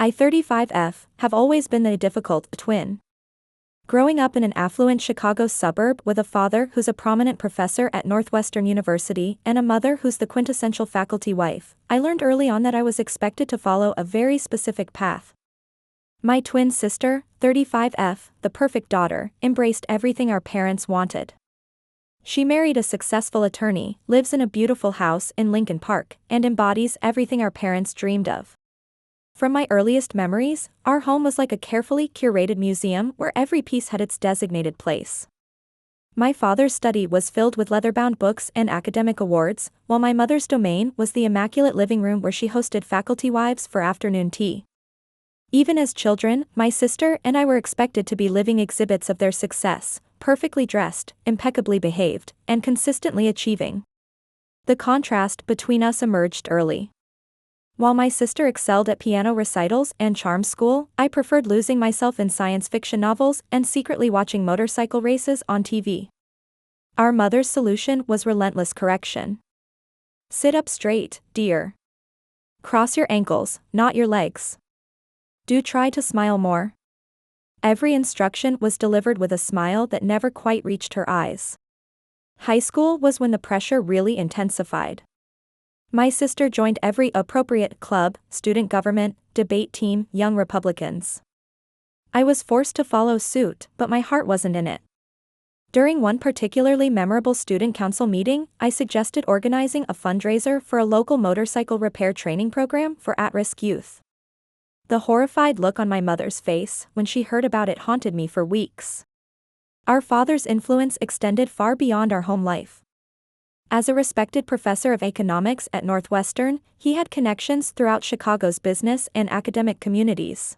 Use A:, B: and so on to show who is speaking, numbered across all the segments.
A: I-35F have always been the difficult twin. Growing up in an affluent Chicago suburb with a father who's a prominent professor at Northwestern University and a mother who's the quintessential faculty wife, I learned early on that I was expected to follow a very specific path. My twin sister, 35F, the perfect daughter, embraced everything our parents wanted. She married a successful attorney, lives in a beautiful house in Lincoln Park, and embodies everything our parents dreamed of. From my earliest memories, our home was like a carefully curated museum where every piece had its designated place. My father's study was filled with leather-bound books and academic awards, while my mother's domain was the immaculate living room where she hosted faculty wives for afternoon tea. Even as children, my sister and I were expected to be living exhibits of their success, perfectly dressed, impeccably behaved, and consistently achieving. The contrast between us emerged early. While my sister excelled at piano recitals and charm school, I preferred losing myself in science fiction novels and secretly watching motorcycle races on TV. Our mother's solution was relentless correction. Sit up straight, dear. Cross your ankles, not your legs. Do try to smile more. Every instruction was delivered with a smile that never quite reached her eyes. High school was when the pressure really intensified. My sister joined every appropriate club, student government, debate team, Young Republicans. I was forced to follow suit, but my heart wasn't in it. During one particularly memorable student council meeting, I suggested organizing a fundraiser for a local motorcycle repair training program for at-risk youth. The horrified look on my mother's face when she heard about it haunted me for weeks. Our father's influence extended far beyond our home life. As a respected professor of economics at Northwestern, he had connections throughout Chicago's business and academic communities.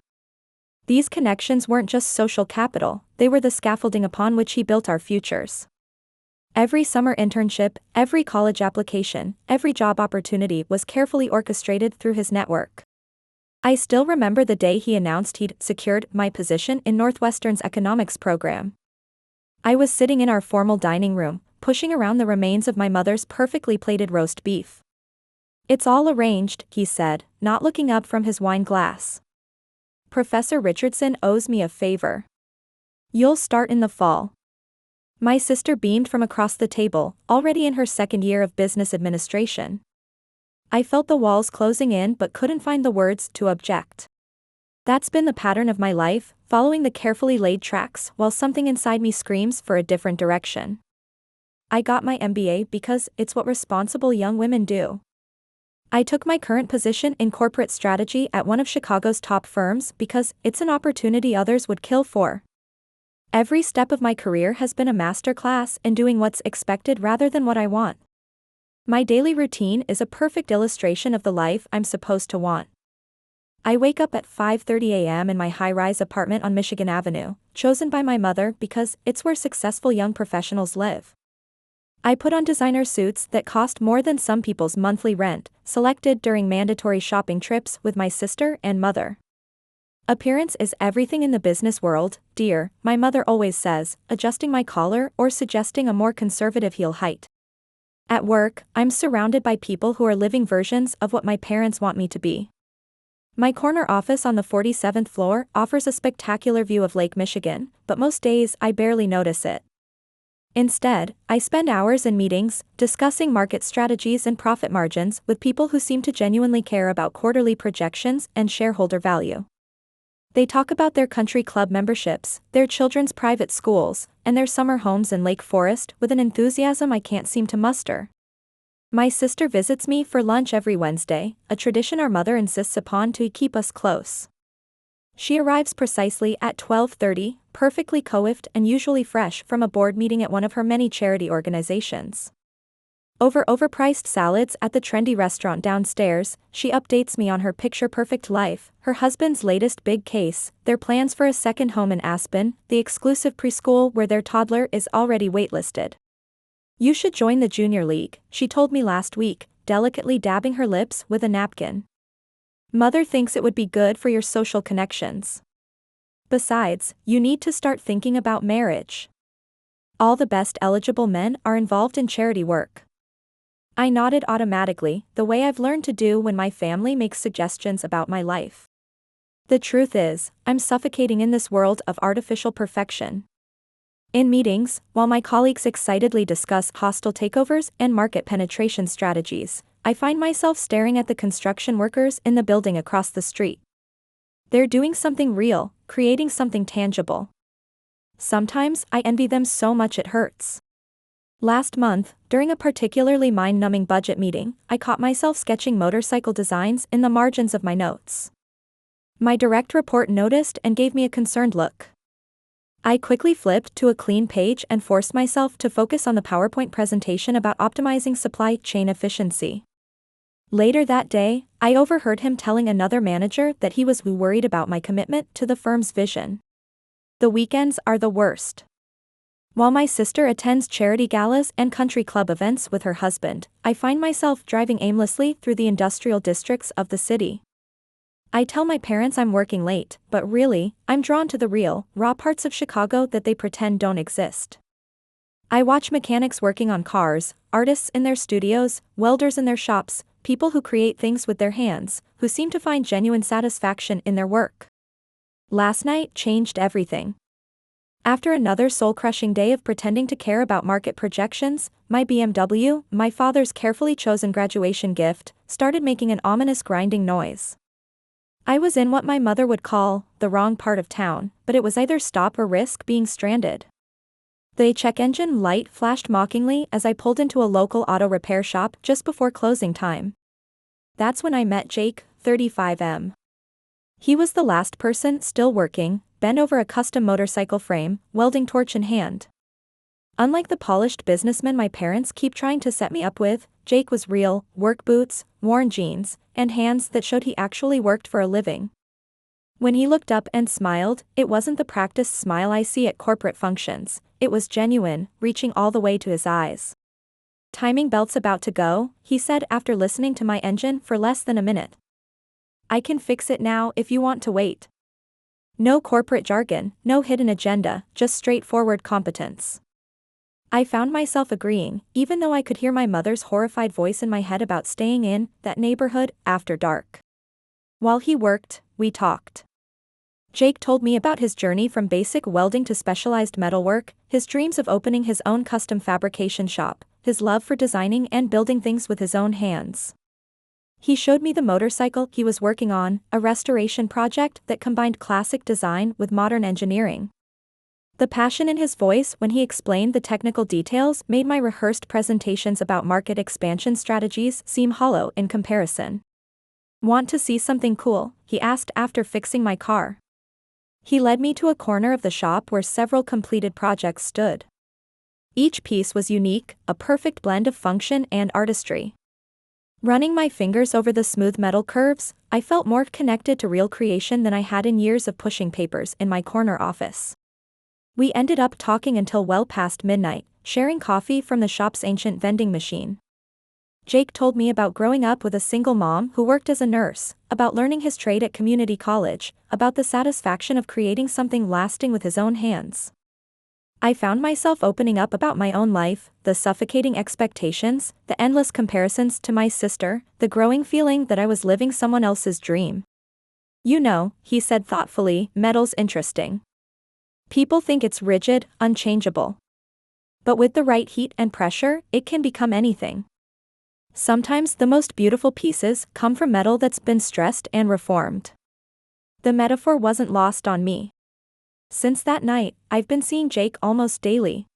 A: These connections weren't just social capital, they were the scaffolding upon which he built our futures. Every summer internship, every college application, every job opportunity was carefully orchestrated through his network. I still remember the day he announced he'd secured my position in Northwestern's economics program. I was sitting in our formal dining room, pushing around the remains of my mother's perfectly plated roast beef. "It's all arranged," he said, not looking up from his wine glass. "Professor Richardson owes me a favor. You'll start in the fall." My sister beamed from across the table, already in her second year of business administration. I felt the walls closing in but couldn't find the words to object. That's been the pattern of my life, following the carefully laid tracks while something inside me screams for a different direction. I got my MBA because it's what responsible young women do. I took my current position in corporate strategy at one of Chicago's top firms because it's an opportunity others would kill for. Every step of my career has been a masterclass in doing what's expected rather than what I want. My daily routine is a perfect illustration of the life I'm supposed to want. I wake up at 5:30 a.m. in my high-rise apartment on Michigan Avenue, chosen by my mother because it's where successful young professionals live. I put on designer suits that cost more than some people's monthly rent, selected during mandatory shopping trips with my sister and mother. Appearance is everything in the business world, dear, my mother always says, adjusting my collar or suggesting a more conservative heel height. At work, I'm surrounded by people who are living versions of what my parents want me to be. My corner office on the 47th floor offers a spectacular view of Lake Michigan, but most days I barely notice it. Instead, I spend hours in meetings, discussing market strategies and profit margins with people who seem to genuinely care about quarterly projections and shareholder value. They talk about their country club memberships, their children's private schools, and their summer homes in Lake Forest with an enthusiasm I can't seem to muster. My sister visits me for lunch every Wednesday, a tradition our mother insists upon to keep us close. She arrives precisely at 12:30, perfectly coiffed and usually fresh from a board meeting at one of her many charity organizations. Over overpriced salads at the trendy restaurant downstairs, she updates me on her picture-perfect life, her husband's latest big case, their plans for a second home in Aspen, the exclusive preschool where their toddler is already waitlisted. "You should join the junior league," she told me last week, delicately dabbing her lips with a napkin. "Mother thinks it would be good for your social connections. Besides, you need to start thinking about marriage. All the best eligible men are involved in charity work." I nodded automatically, the way I've learned to do when my family makes suggestions about my life. The truth is, I'm suffocating in this world of artificial perfection. In meetings, while my colleagues excitedly discuss hostile takeovers and market penetration strategies, I find myself staring at the construction workers in the building across the street. They're doing something real, creating something tangible. Sometimes I envy them so much it hurts. Last month, during a particularly mind-numbing budget meeting, I caught myself sketching motorcycle designs in the margins of my notes. My direct report noticed and gave me a concerned look. I quickly flipped to a clean page and forced myself to focus on the PowerPoint presentation about optimizing supply chain efficiency. Later that day, I overheard him telling another manager that he was worried about my commitment to the firm's vision. The weekends are the worst. While my sister attends charity galas and country club events with her husband, I find myself driving aimlessly through the industrial districts of the city. I tell my parents I'm working late, but really, I'm drawn to the real, raw parts of Chicago that they pretend don't exist. I watch mechanics working on cars, artists in their studios, welders in their shops, people who create things with their hands, who seem to find genuine satisfaction in their work. Last night changed everything. After another soul-crushing day of pretending to care about market projections, my BMW, my father's carefully chosen graduation gift, started making an ominous grinding noise. I was in what my mother would call the wrong part of town, but it was either stop or risk being stranded. The check engine light flashed mockingly as I pulled into a local auto repair shop just before closing time. That's when I met Jake, 35M. He was the last person still working, bent over a custom motorcycle frame, welding torch in hand. Unlike the polished businessman my parents keep trying to set me up with, Jake was real, work boots, worn jeans, and hands that showed he actually worked for a living. When he looked up and smiled, it wasn't the practiced smile I see at corporate functions, it was genuine, reaching all the way to his eyes. "Timing belt's about to go," he said after listening to my engine for less than a minute. "I can fix it now if you want to wait." No corporate jargon, no hidden agenda, just straightforward competence. I found myself agreeing, even though I could hear my mother's horrified voice in my head about staying in that neighborhood after dark. While he worked, we talked. Jake told me about his journey from basic welding to specialized metalwork, his dreams of opening his own custom fabrication shop, his love for designing and building things with his own hands. He showed me the motorcycle he was working on, a restoration project that combined classic design with modern engineering. The passion in his voice when he explained the technical details made my rehearsed presentations about market expansion strategies seem hollow in comparison. "Want to see something cool?" he asked after fixing my car. He led me to a corner of the shop where several completed projects stood. Each piece was unique, a perfect blend of function and artistry. Running my fingers over the smooth metal curves, I felt more connected to real creation than I had in years of pushing papers in my corner office. We ended up talking until well past midnight, sharing coffee from the shop's ancient vending machine. Jake told me about growing up with a single mom who worked as a nurse, about learning his trade at community college, about the satisfaction of creating something lasting with his own hands. I found myself opening up about my own life, the suffocating expectations, the endless comparisons to my sister, the growing feeling that I was living someone else's dream. "You know," he said thoughtfully, "metal's interesting. People think it's rigid, unchangeable. But with the right heat and pressure, it can become anything. Sometimes the most beautiful pieces come from metal that's been stressed and reformed." The metaphor wasn't lost on me. Since that night, I've been seeing Jake almost daily.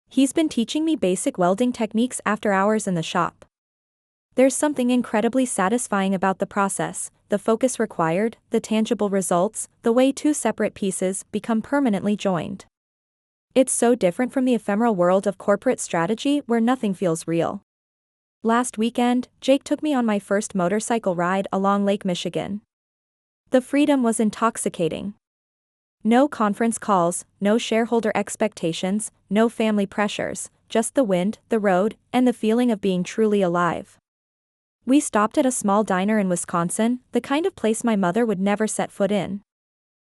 A: He's been teaching me basic welding techniques after hours in the shop. There's something incredibly satisfying about the process, the focus required, the tangible results, the way two separate pieces become permanently joined. It's so different from the ephemeral world of corporate strategy where nothing feels real. Last weekend, Jake took me on my first motorcycle ride along Lake Michigan. The freedom was intoxicating. No conference calls, no shareholder expectations, no family pressures, just the wind, the road, and the feeling of being truly alive. We stopped at a small diner in Wisconsin, the kind of place my mother would never set foot in.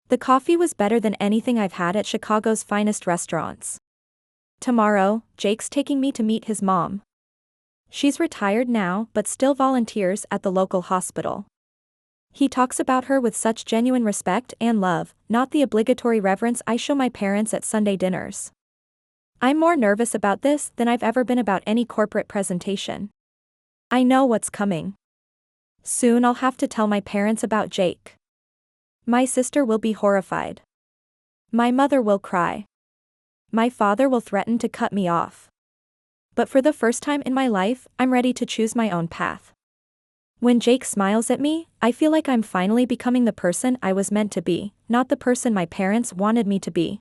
A: The coffee was better than anything I've had at Chicago's finest restaurants. Tomorrow, Jake's taking me to meet his mom. She's retired now but still volunteers at the local hospital. He talks about her with such genuine respect and love, not the obligatory reverence I show my parents at Sunday dinners. I'm more nervous about this than I've ever been about any corporate presentation. I know what's coming. Soon I'll have to tell my parents about Jake. My sister will be horrified. My mother will cry. My father will threaten to cut me off. But for the first time in my life, I'm ready to choose my own path. When Jake smiles at me, I feel like I'm finally becoming the person I was meant to be, not the person my parents wanted me to be.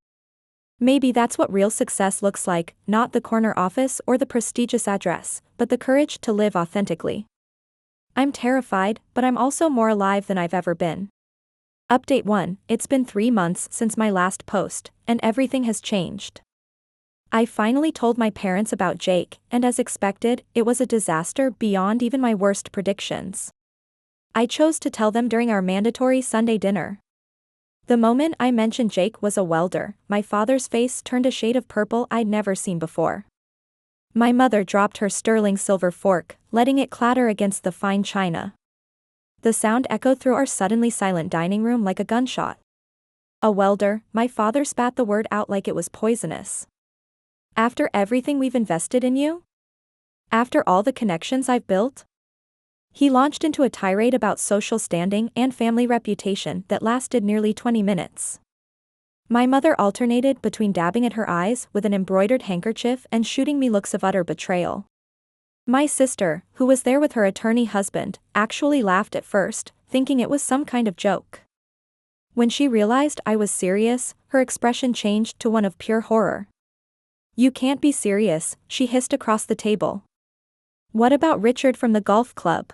A: Maybe that's what real success looks like, not the corner office or the prestigious address, but the courage to live authentically. I'm terrified, but I'm also more alive than I've ever been. Update 1: It's been 3 months since my last post, and everything has changed. I finally told my parents about Jake, and as expected, it was a disaster beyond even my worst predictions. I chose to tell them during our mandatory Sunday dinner. The moment I mentioned Jake was a welder, my father's face turned a shade of purple I'd never seen before. My mother dropped her sterling silver fork, letting it clatter against the fine china. The sound echoed through our suddenly silent dining room like a gunshot. A welder, my father spat the word out like it was poisonous. After everything we've invested in you? After all the connections I've built? He launched into a tirade about social standing and family reputation that lasted nearly 20 minutes. My mother alternated between dabbing at her eyes with an embroidered handkerchief and shooting me looks of utter betrayal. My sister, who was there with her attorney husband, actually laughed at first, thinking it was some kind of joke. When she realized I was serious, her expression changed to one of pure horror. "You can't be serious," she hissed across the table. "What about Richard from the golf club?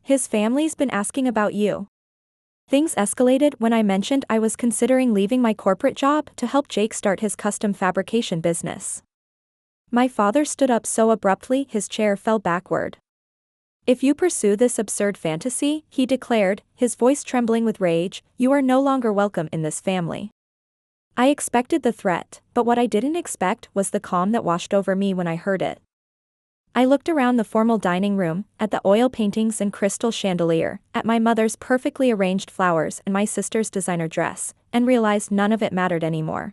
A: His family's been asking about you." Things escalated when I mentioned I was considering leaving my corporate job to help Jake start his custom fabrication business. My father stood up so abruptly his chair fell backward. "If you pursue this absurd fantasy," he declared, his voice trembling with rage, "you are no longer welcome in this family." I expected the threat, but what I didn't expect was the calm that washed over me when I heard it. I looked around the formal dining room, at the oil paintings and crystal chandelier, at my mother's perfectly arranged flowers and my sister's designer dress, and realized none of it mattered anymore.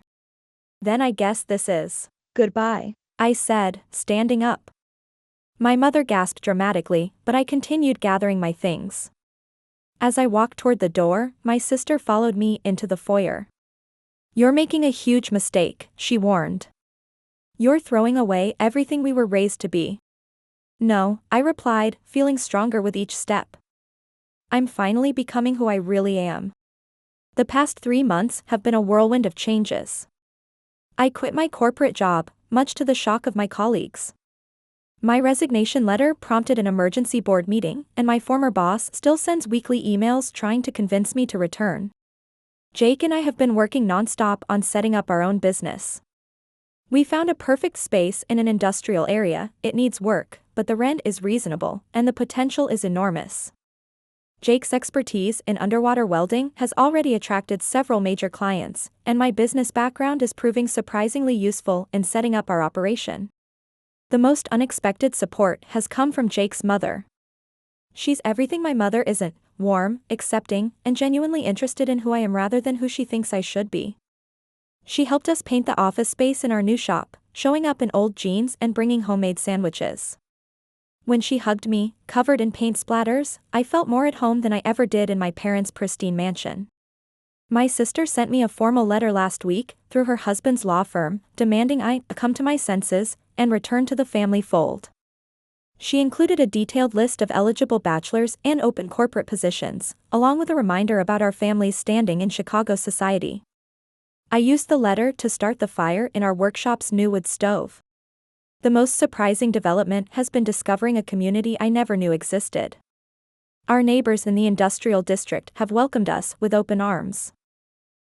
A: "Then I guess this is goodbye," I said, standing up. My mother gasped dramatically, but I continued gathering my things. As I walked toward the door, my sister followed me into the foyer. "You're making a huge mistake," she warned. "You're throwing away everything we were raised to be." "No," I replied, feeling stronger with each step. "I'm finally becoming who I really am." The past 3 months have been a whirlwind of changes. I quit my corporate job, much to the shock of my colleagues. My resignation letter prompted an emergency board meeting, and my former boss still sends weekly emails trying to convince me to return. Jake and I have been working nonstop on setting up our own business. We found a perfect space in an industrial area. It needs work, but the rent is reasonable, and the potential is enormous. Jake's expertise in underwater welding has already attracted several major clients, and my business background is proving surprisingly useful in setting up our operation. The most unexpected support has come from Jake's mother. She's everything my mother isn't: warm, accepting, and genuinely interested in who I am rather than who she thinks I should be. She helped us paint the office space in our new shop, showing up in old jeans and bringing homemade sandwiches. When she hugged me, covered in paint splatters, I felt more at home than I ever did in my parents' pristine mansion. My sister sent me a formal letter last week, through her husband's law firm, demanding I come to my senses and return to the family fold. She included a detailed list of eligible bachelors and open corporate positions, along with a reminder about our family's standing in Chicago society. I used the letter to start the fire in our workshop's new wood stove. The most surprising development has been discovering a community I never knew existed. Our neighbors in the industrial district have welcomed us with open arms.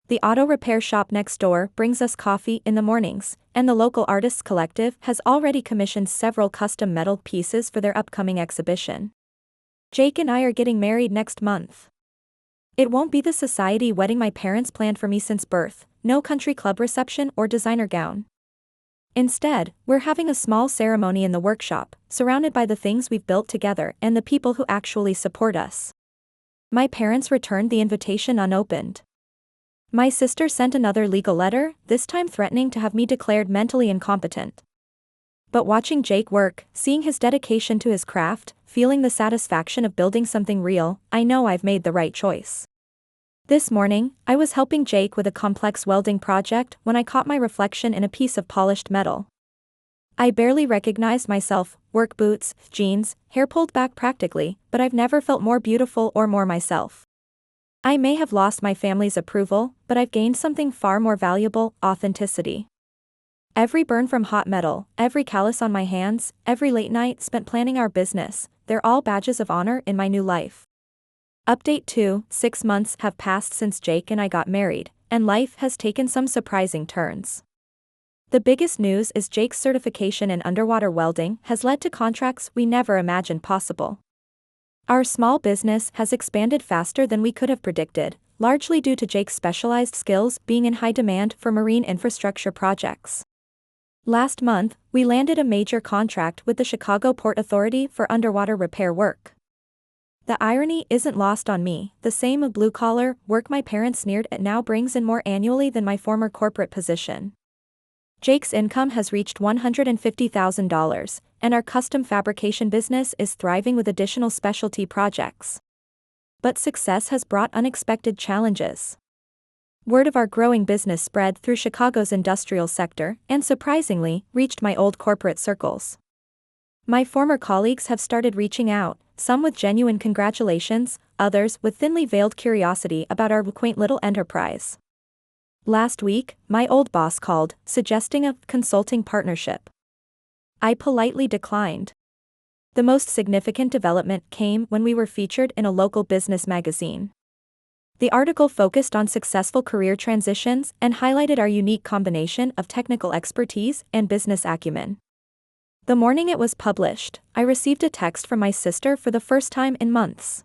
A: The auto repair shop next door brings us coffee in the mornings, and the local artists collective has already commissioned several custom metal pieces for their upcoming exhibition. Jake and I are getting married next month. It won't be the society wedding my parents planned for me since birth, no country club reception or designer gown. Instead, we're having a small ceremony in the workshop, surrounded by the things we've built together and the people who actually support us. My parents returned the invitation unopened. My sister sent another legal letter, this time threatening to have me declared mentally incompetent. But watching Jake work, seeing his dedication to his craft, feeling the satisfaction of building something real, I know I've made the right choice. This morning, I was helping Jake with a complex welding project when I caught my reflection in a piece of polished metal. I barely recognized myself, work boots, jeans, hair pulled back practically, but I've never felt more beautiful or more myself. I may have lost my family's approval, but I've gained something far more valuable: authenticity. Every burn from hot metal, every callus on my hands, every late night spent planning our business, they're all badges of honor in my new life. Update 2: 6 months have passed since Jake and I got married, and life has taken some surprising turns. The biggest news is Jake's certification in underwater welding has led to contracts we never imagined possible. Our small business has expanded faster than we could have predicted, largely due to Jake's specialized skills being in high demand for marine infrastructure projects. Last month, we landed a major contract with the Chicago Port Authority for underwater repair work. The irony isn't lost on me: the same blue-collar work my parents sneered at now brings in more annually than my former corporate position. Jake's income has reached $150,000, and our custom fabrication business is thriving with additional specialty projects. But success has brought unexpected challenges. Word of our growing business spread through Chicago's industrial sector and, surprisingly, reached my old corporate circles. My former colleagues have started reaching out, some with genuine congratulations, others with thinly veiled curiosity about our quaint little enterprise. Last week, my old boss called, suggesting a consulting partnership. I politely declined. The most significant development came when we were featured in a local business magazine. The article focused on successful career transitions and highlighted our unique combination of technical expertise and business acumen. The morning it was published, I received a text from my sister for the first time in months.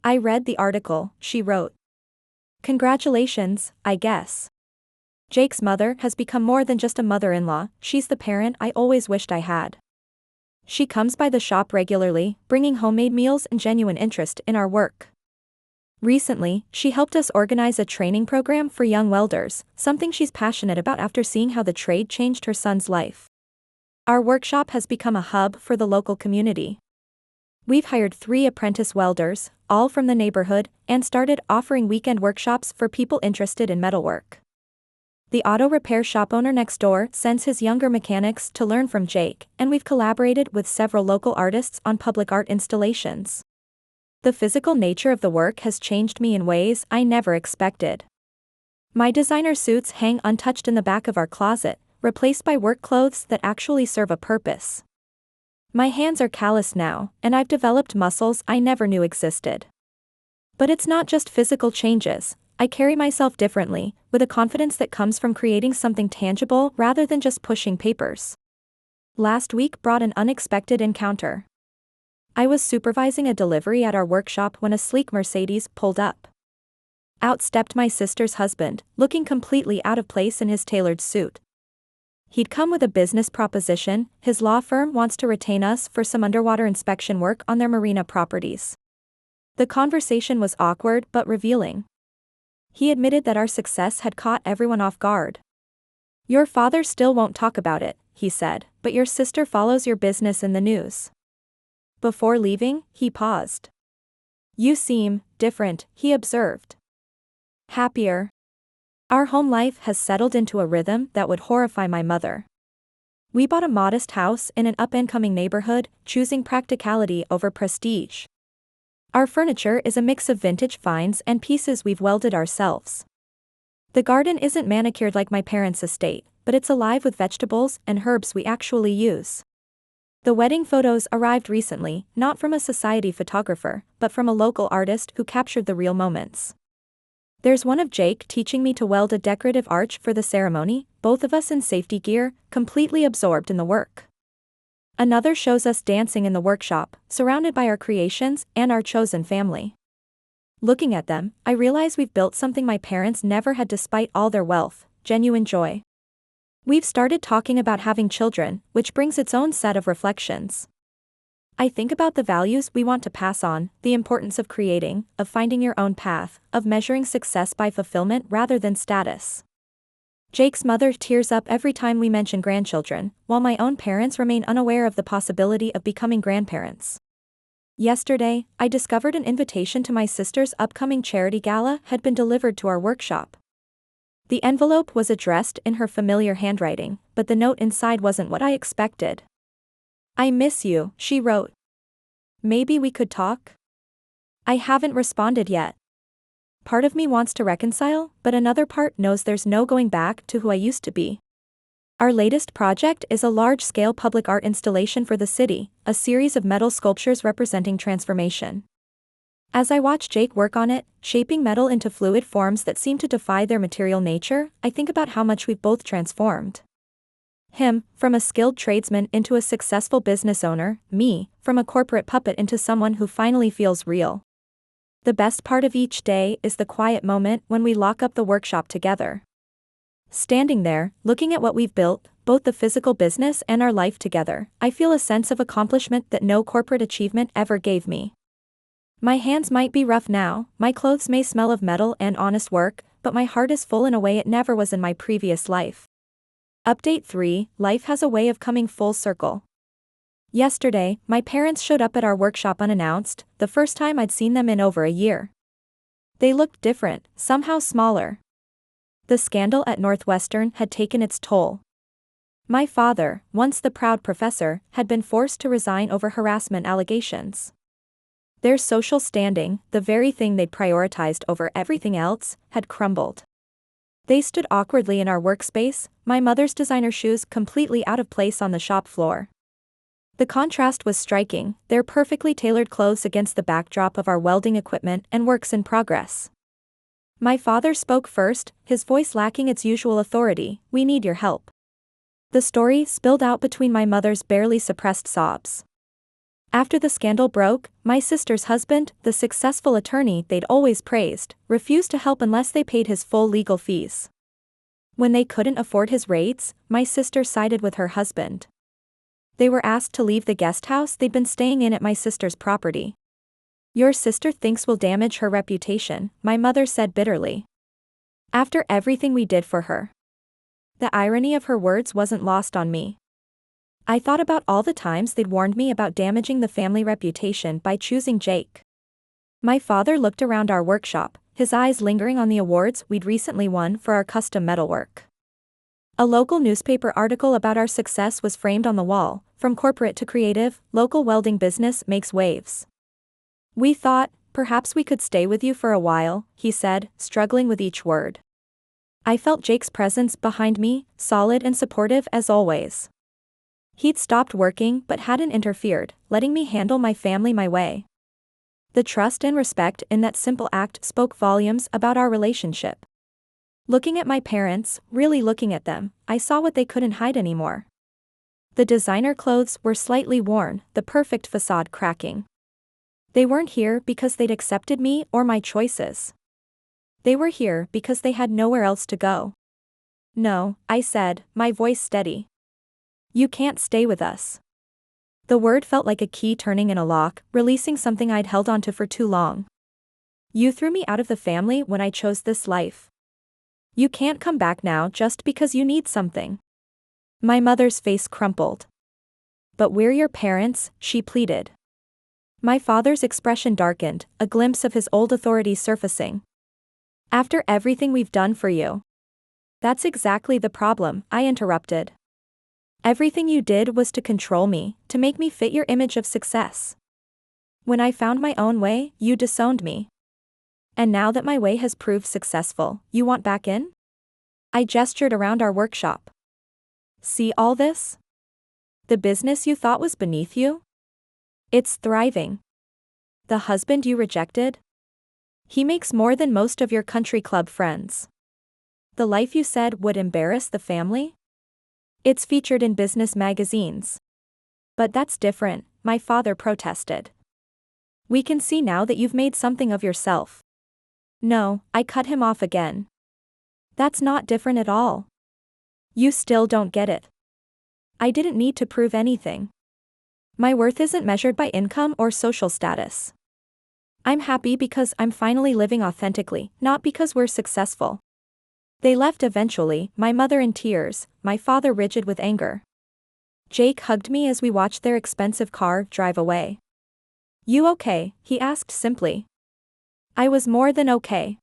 A: I read the article, she wrote. "Congratulations, I guess. Jake's mother has become more than just a mother-in-law, she's the parent I always wished I had. She comes by the shop regularly, bringing homemade meals and genuine interest in our work. Recently, she helped us organize a training program for young welders, something she's passionate about after seeing how the trade changed her son's life. Our workshop has become a hub for the local community. We've hired 3 apprentice welders, all from the neighborhood, and started offering weekend workshops for people interested in metalwork. The auto repair shop owner next door sends his younger mechanics to learn from Jake, and we've collaborated with several local artists on public art installations. The physical nature of the work has changed me in ways I never expected. My designer suits hang untouched in the back of our closet, replaced by work clothes that actually serve a purpose. My hands are calloused now, and I've developed muscles I never knew existed. But it's not just physical changes. I carry myself differently, with a confidence that comes from creating something tangible rather than just pushing papers. Last week brought an unexpected encounter. I was supervising a delivery at our workshop when a sleek Mercedes pulled up. Out stepped my sister's husband, looking completely out of place in his tailored suit. He'd come with a business proposition: his law firm wants to retain us for some underwater inspection work on their marina properties. The conversation was awkward but revealing. He admitted that our success had caught everyone off guard. "Your father still won't talk about it," he said, "but your sister follows your business in the news." Before leaving, he paused. "You seem different," he observed. "Happier." Our home life has settled into a rhythm that would horrify my mother. We bought a modest house in an up-and-coming neighborhood, choosing practicality over prestige. Our furniture is a mix of vintage finds and pieces we've welded ourselves. The garden isn't manicured like my parents' estate, but it's alive with vegetables and herbs we actually use. The wedding photos arrived recently, not from a society photographer, but from a local artist who captured the real moments. There's one of Jake teaching me to weld a decorative arch for the ceremony, both of us in safety gear, completely absorbed in the work. Another shows us dancing in the workshop, surrounded by our creations and our chosen family. Looking at them, I realize we've built something my parents never had despite all their wealth: genuine joy. We've started talking about having children, which brings its own set of reflections. I think about the values we want to pass on, the importance of creating, of finding your own path, of measuring success by fulfillment rather than status. Jake's mother tears up every time we mention grandchildren, while my own parents remain unaware of the possibility of becoming grandparents. Yesterday, I discovered an invitation to my sister's upcoming charity gala had been delivered to our workshop. The envelope was addressed in her familiar handwriting, but the note inside wasn't what I expected. "I miss you," she wrote. "Maybe we could talk?" I haven't responded yet. Part of me wants to reconcile, but another part knows there's no going back to who I used to be. Our latest project is a large-scale public art installation for the city, a series of metal sculptures representing transformation. As I watch Jake work on it, shaping metal into fluid forms that seem to defy their material nature, I think about how much we've both transformed. Him, from a skilled tradesman into a successful business owner, me, from a corporate puppet into someone who finally feels real. The best part of each day is the quiet moment when we lock up the workshop together. Standing there, looking at what we've built, both the physical business and our life together, I feel a sense of accomplishment that no corporate achievement ever gave me. My hands might be rough now, my clothes may smell of metal and honest work, but my heart is full in a way it never was in my previous life. Update 3, life has a way of coming full circle. Yesterday, my parents showed up at our workshop unannounced, the first time I'd seen them in over a year. They looked different, somehow smaller. The scandal at Northwestern had taken its toll. My father, once the proud professor, had been forced to resign over harassment allegations. Their social standing, the very thing they'd prioritized over everything else, had crumbled. They stood awkwardly in our workspace, my mother's designer shoes completely out of place on the shop floor. The contrast was striking, their perfectly tailored clothes against the backdrop of our welding equipment and works in progress. My father spoke first, his voice lacking its usual authority. "We need your help." The story spilled out between my mother's barely suppressed sobs. After the scandal broke, my sister's husband, the successful attorney they'd always praised, refused to help unless they paid his full legal fees. When they couldn't afford his rates, my sister sided with her husband. They were asked to leave the guest house they'd been staying in at my sister's property. "Your sister thinks we'll damage her reputation," my mother said bitterly. "After everything we did for her." The irony of her words wasn't lost on me. I thought about all the times they'd warned me about damaging the family reputation by choosing Jake. My father looked around our workshop, his eyes lingering on the awards we'd recently won for our custom metalwork. A local newspaper article about our success was framed on the wall. "From corporate to creative, local welding business makes waves. We thought, perhaps we could stay with you for a while," he said, struggling with each word. I felt Jake's presence behind me, solid and supportive as always. He'd stopped working but hadn't interfered, letting me handle my family my way. The trust and respect in that simple act spoke volumes about our relationship. Looking at my parents, really looking at them, I saw what they couldn't hide anymore. The designer clothes were slightly worn, the perfect facade cracking. They weren't here because they'd accepted me or my choices. They were here because they had nowhere else to go. "No," I said, my voice steady. "You can't stay with us." The word felt like a key turning in a lock, releasing something I'd held onto for too long. "You threw me out of the family when I chose this life. You can't come back now just because you need something." My mother's face crumpled. "But we're your parents," she pleaded. My father's expression darkened, a glimpse of his old authority surfacing. "After everything we've done for you." "That's exactly the problem," I interrupted. "Everything you did was to control me, to make me fit your image of success. When I found my own way, you disowned me. And now that my way has proved successful, you want back in?" I gestured around our workshop. "See all this? The business you thought was beneath you? It's thriving. The husband you rejected? He makes more than most of your country club friends. The life you said would embarrass the family? It's featured in business magazines. But that's different," my father protested. "We can see now that you've made something of yourself." "No," I cut him off again. "That's not different at all. You still don't get it. I didn't need to prove anything. My worth isn't measured by income or social status. I'm happy because I'm finally living authentically, not because we're successful. They left eventually, my mother in tears, my father rigid with anger. Jake hugged me as we watched their expensive car drive away. "You okay?" he asked simply. I was more than okay.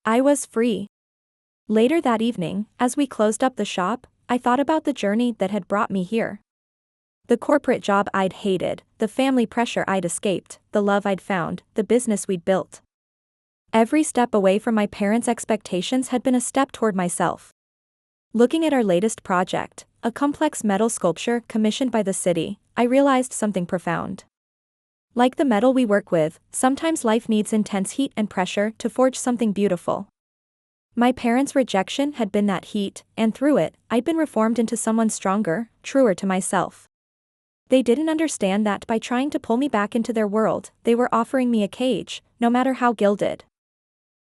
A: I was free. Later that evening, as we closed up the shop, I thought about the journey that had brought me here. The corporate job I'd hated, the family pressure I'd escaped, the love I'd found, the business we'd built. Every step away from my parents' expectations had been a step toward myself. Looking at our latest project, a complex metal sculpture commissioned by the city, I realized something profound. Like the metal we work with, sometimes life needs intense heat and pressure to forge something beautiful. My parents' rejection had been that heat, and through it, I'd been reformed into someone stronger, truer to myself. They didn't understand that by trying to pull me back into their world, they were offering me a cage, no matter how gilded.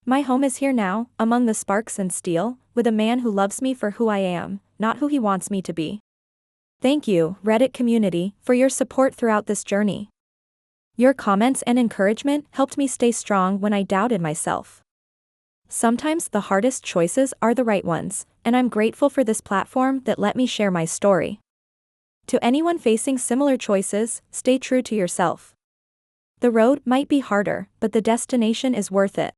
A: My home is here now, among the sparks and steel, with a man who loves me for who I am, not who he wants me to be. Thank you, Reddit community, for your support throughout this journey. Your comments and encouragement helped me stay strong when I doubted myself. Sometimes the hardest choices are the right ones, and I'm grateful for this platform that let me share my story. To anyone facing similar choices, stay true to yourself. The road might be harder, but the destination is worth it.